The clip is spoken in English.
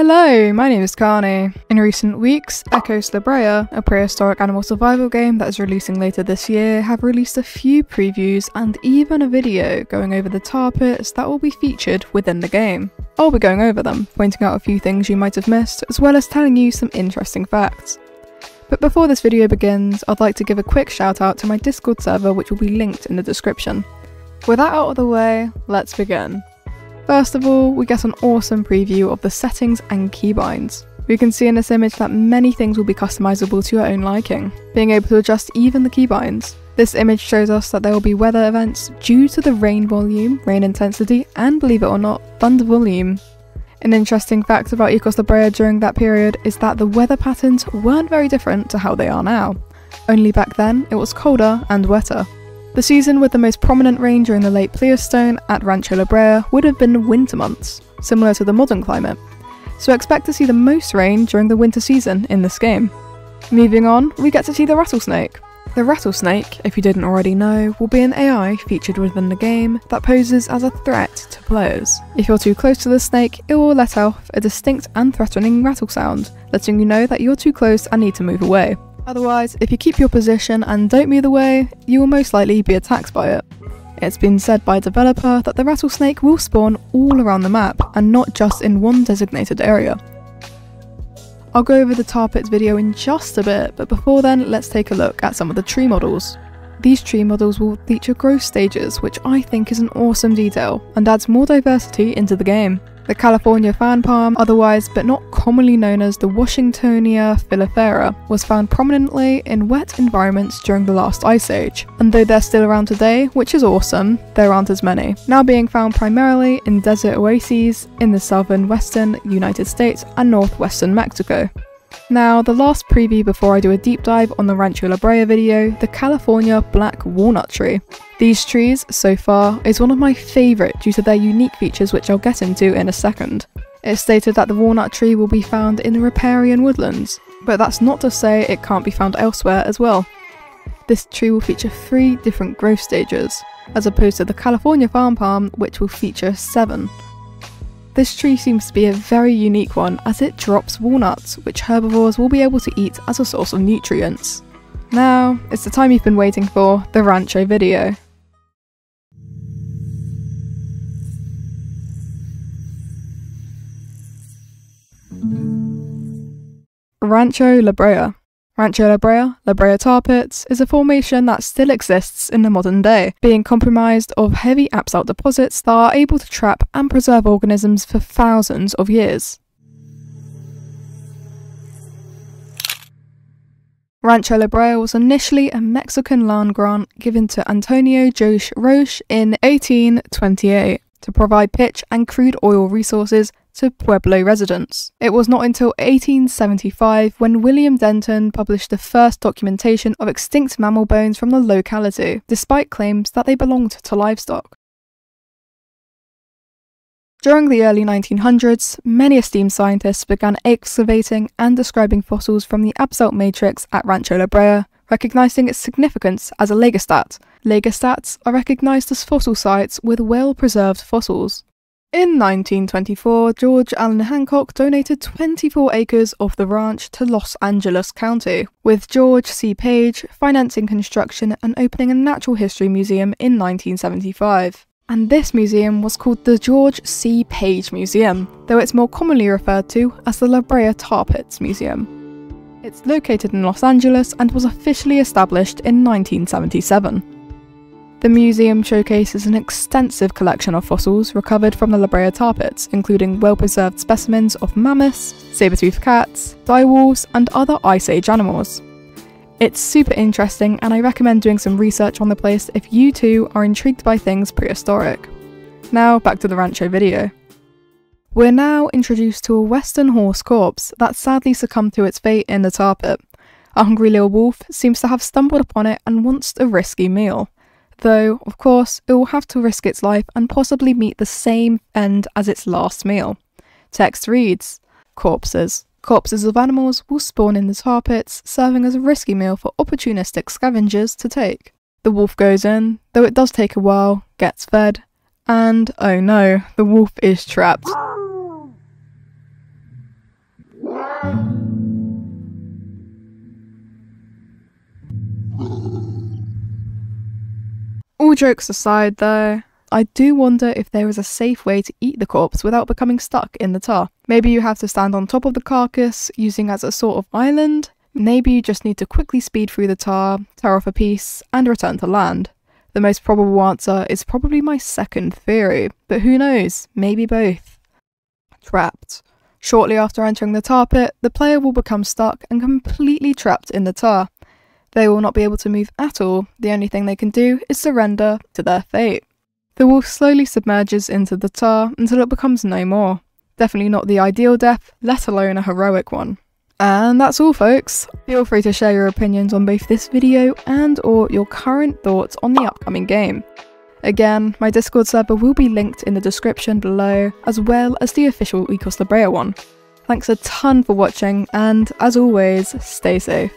Hello, my name is Carney. In recent weeks, Echoes Brea, a prehistoric animal survival game that is releasing later this year, have released a few previews and even a video going over the tar pits that will be featured within the game. I'll be going over them, pointing out a few things you might have missed, as well as telling you some interesting facts. But before this video begins, I'd like to give a quick shout out to my Discord server, which will be linked in the description. With that out of the way, let's begin. First of all, we get an awesome preview of the settings and keybinds. We can see in this image that many things will be customizable to your own liking, being able to adjust even the keybinds. This image shows us that there will be weather events due to the rain volume, rain intensity, and believe it or not, thunder volume. An interesting fact about Echoes Brea during that period is that the weather patterns weren't very different to how they are now. Only back then, it was colder and wetter. The season with the most prominent rain during the late Pleistocene at Rancho Brea would have been the winter months, similar to the modern climate, so expect to see the most rain during the winter season in this game. Moving on, we get to see the rattlesnake. The rattlesnake, if you didn't already know, will be an AI featured within the game that poses as a threat to players. If you're too close to the snake, it will let off a distinct and threatening rattle sound, letting you know that you're too close and need to move away. Otherwise, if you keep your position and don't move away, you will most likely be attacked by it. It's been said by a developer that the rattlesnake will spawn all around the map and not just in one designated area. I'll go over the tar pits video in just a bit, but before then, let's take a look at some of the tree models. These tree models will feature growth stages, which I think is an awesome detail and adds more diversity into the game. The California fan palm, otherwise but not commonly known as the Washingtonia filifera, was found prominently in wet environments during the last ice age, and though they're still around today, which is awesome, there aren't as many, now being found primarily in desert oases in the southern western United States and northwestern Mexico. Now, the last preview before I do a deep dive on the Rancho Brea video, the California black walnut tree. These trees, so far, is one of my favourite due to their unique features which I'll get into in a second. It's stated that the walnut tree will be found in the riparian woodlands, but that's not to say it can't be found elsewhere as well. This tree will feature 3 different growth stages, as opposed to the California farm palm which will feature 7. This tree seems to be a very unique one as it drops walnuts, which herbivores will be able to eat as a source of nutrients. Now, it's the time you've been waiting for, the Rancho video. Rancho Brea. Rancho Brea tar pits, is a formation that still exists in the modern day, being comprised of heavy apsalt deposits that are able to trap and preserve organisms for thousands of years. Rancho Brea was initially a Mexican land grant given to Antonio Jose Roche in 1828 to provide pitch and crude oil resources to Pueblo residents. It was not until 1875 when William Denton published the first documentation of extinct mammal bones from the locality, despite claims that they belonged to livestock. During the early 1900s, many esteemed scientists began excavating and describing fossils from the Absalt matrix at Rancho Brea, recognizing its significance as a legostat. Legostats are recognized as fossil sites with well-preserved fossils. In 1924, George Allen Hancock donated 24 acres of the ranch to Los Angeles County, with George C. Page financing construction and opening a natural history museum in 1975. And this museum was called the George C. Page Museum, though it's more commonly referred to as the La Brea Tar Pits Museum. It's located in Los Angeles and was officially established in 1977. The museum showcases an extensive collection of fossils recovered from the La Brea tar pits, including well-preserved specimens of mammoths, saber-toothed cats, direwolves, and other Ice Age animals. It's super interesting, and I recommend doing some research on the place if you too are intrigued by things prehistoric. Now, back to the Rancho video. We're now introduced to a western horse corpse that sadly succumbed to its fate in the tar pit. A hungry little wolf seems to have stumbled upon it and wants a risky meal. Though, of course, it will have to risk its life and possibly meet the same end as its last meal. Text reads, corpses. Corpses of animals will spawn in the tar pits, serving as a risky meal for opportunistic scavengers to take. The wolf goes in, though it does take a while, gets fed, and oh no, the wolf is trapped. All jokes aside though, I do wonder if there is a safe way to eat the corpse without becoming stuck in the tar. Maybe you have to stand on top of the carcass, using as a sort of island. Maybe you just need to quickly speed through the tar, tear off a piece, and return to land. The most probable answer is probably my second theory, but who knows, maybe both. Trapped. Shortly after entering the tar pit, the player will become stuck and completely trapped in the tar. They will not be able to move at all, the only thing they can do is surrender to their fate. The wolf slowly submerges into the tar until it becomes no more. Definitely not the ideal death, let alone a heroic one. And that's all folks. Feel free to share your opinions on both this video and or your current thoughts on the upcoming game. Again, my Discord server will be linked in the description below, as well as the official Brea one. Thanks a ton for watching, and as always, stay safe.